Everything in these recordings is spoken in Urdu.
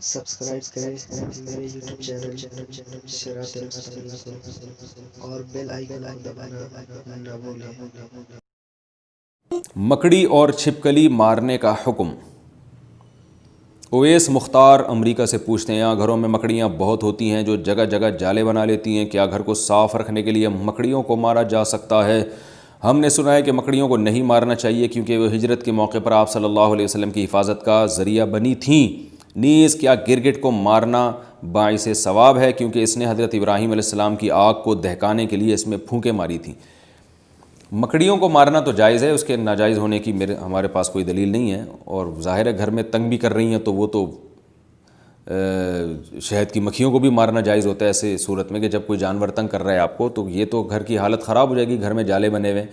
سبسکرائب کریں میرے یوٹیوب چینل صراط المستقیم اور بیل آئیکن کو دبانا نہ بھولیں۔ مکڑی اور چھپکلی مارنے کا حکم۔ اویس مختار امریکہ سے پوچھتے ہیں، یہاں گھروں میں مکڑیاں بہت ہوتی ہیں جو جگہ جگہ جالے بنا لیتی ہیں، کیا گھر کو صاف رکھنے کے لیے مکڑیوں کو مارا جا سکتا ہے؟ ہم نے سنا ہے کہ مکڑیوں کو نہیں مارنا چاہیے کیونکہ وہ ہجرت کے موقع پر آپ صلی اللہ علیہ وسلم کی حفاظت کا ذریعہ بنی تھیں۔ نیز کیا گرگٹ کو مارنا باعث ثواب ہے کیونکہ اس نے حضرت ابراہیم علیہ السلام کی آگ کو دہکانے کے لیے اس میں پھونکیں ماری تھیں؟ مکڑیوں کو مارنا تو جائز ہے، اس کے ناجائز ہونے کی ہمارے پاس کوئی دلیل نہیں ہے، اور ظاہر ہے گھر میں تنگ بھی کر رہی ہیں تو وہ تو شہد کی مکھیوں کو بھی مارنا جائز ہوتا ہے ایسے صورت میں کہ جب کوئی جانور تنگ کر رہا ہے آپ کو تو یہ تو گھر کی حالت خراب ہو جائے گی، گھر میں جالے بنے ہوئے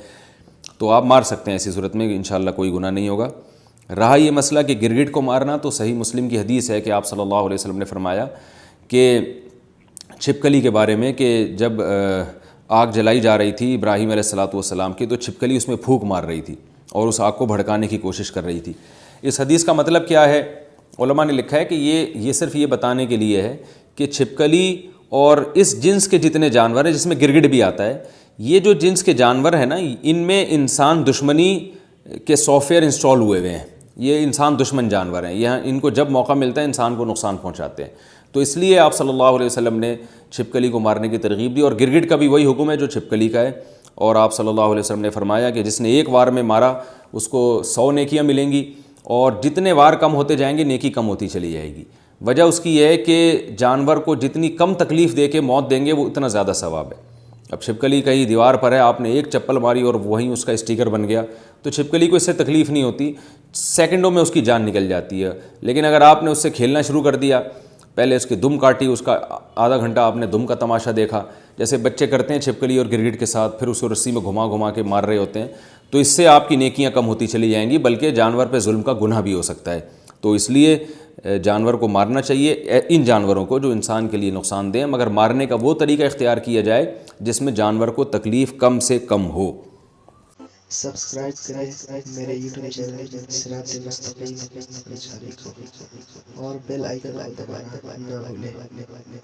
تو آپ مار سکتے ہیں، ایسی صورت میں انشاءاللہ کوئی گناہ نہیں ہوگا۔ رہا یہ مسئلہ کہ گرگٹ کو مارنا، تو صحیح مسلم کی حدیث ہے کہ آپ صلی اللہ علیہ وسلم نے فرمایا کہ چھپکلی کے بارے میں کہ جب آگ جلائی جا رہی تھی ابراہیم علیہ السلام کی تو چھپکلی اس میں پھونک مار رہی تھی اور اس آگ کو بھڑکانے کی کوشش کر رہی تھی۔ اس حدیث کا مطلب کیا ہے؟ علماء نے لکھا ہے کہ یہ صرف یہ بتانے کے لیے ہے کہ چھپکلی اور اس جنس کے جتنے جانور ہیں جس میں گرگٹ بھی آتا ہے، یہ جو جنس کے جانور ہیں نا، ان میں انسان دشمنی کے سافٹ ویئر انسٹال ہوئے ہوئے ہیں، یہ انسان دشمن جانور ہیں، یہ ان کو جب موقع ملتا ہے انسان کو نقصان پہنچاتے ہیں، تو اس لیے آپ صلی اللہ علیہ وسلم نے چھپکلی کو مارنے کی ترغیب دی، اور گرگٹ کا بھی وہی حکم ہے جو چھپکلی کا ہے، اور آپ صلی اللہ علیہ وسلم نے فرمایا کہ جس نے ایک وار میں مارا اس کو 100 نیکیاں ملیں گی، اور جتنے وار کم ہوتے جائیں گے نیکی کم ہوتی چلی جائے گی۔ وجہ اس کی یہ ہے کہ جانور کو جتنی کم تکلیف دے کے موت دیں گے وہ اتنا زیادہ ثواب ہے۔ اب چھپکلی کہیں دیوار پر ہے، آپ نے ایک چپل ماری اور وہیں اس کا اسٹیکر بن گیا تو چھپکلی کو اس سے تکلیف نہیں ہوتی، سیکنڈوں میں اس کی جان نکل جاتی ہے، لیکن اگر آپ نے اس سے کھیلنا شروع کر دیا، پہلے اس کی دم کاٹی، اس کا آدھا گھنٹہ آپ نے دم کا تماشا دیکھا جیسے بچے کرتے ہیں چھپکلی اور گرگٹ کے ساتھ، پھر اس کو رسی میں گھما گھما کے مار رہے ہوتے ہیں، تو اس سے آپ کی نیکیاں کم ہوتی چلی جائیں گی، بلکہ جانور پہ ظلم کا گناہ بھی ہو سکتا ہے۔ تو اس لیے جانور کو مارنا چاہیے، ان جانوروں کو جو انسان کے لیے نقصان دیں، مگر مارنے کا وہ طریقہ اختیار کیا جائے جس میں جانور کو تکلیف کم سے کم ہو۔ سبسکرائب کریں میرے یوٹیوب چینل صراط المستقیم اور بیل آئیکن کو دبانا نہ بھولیں۔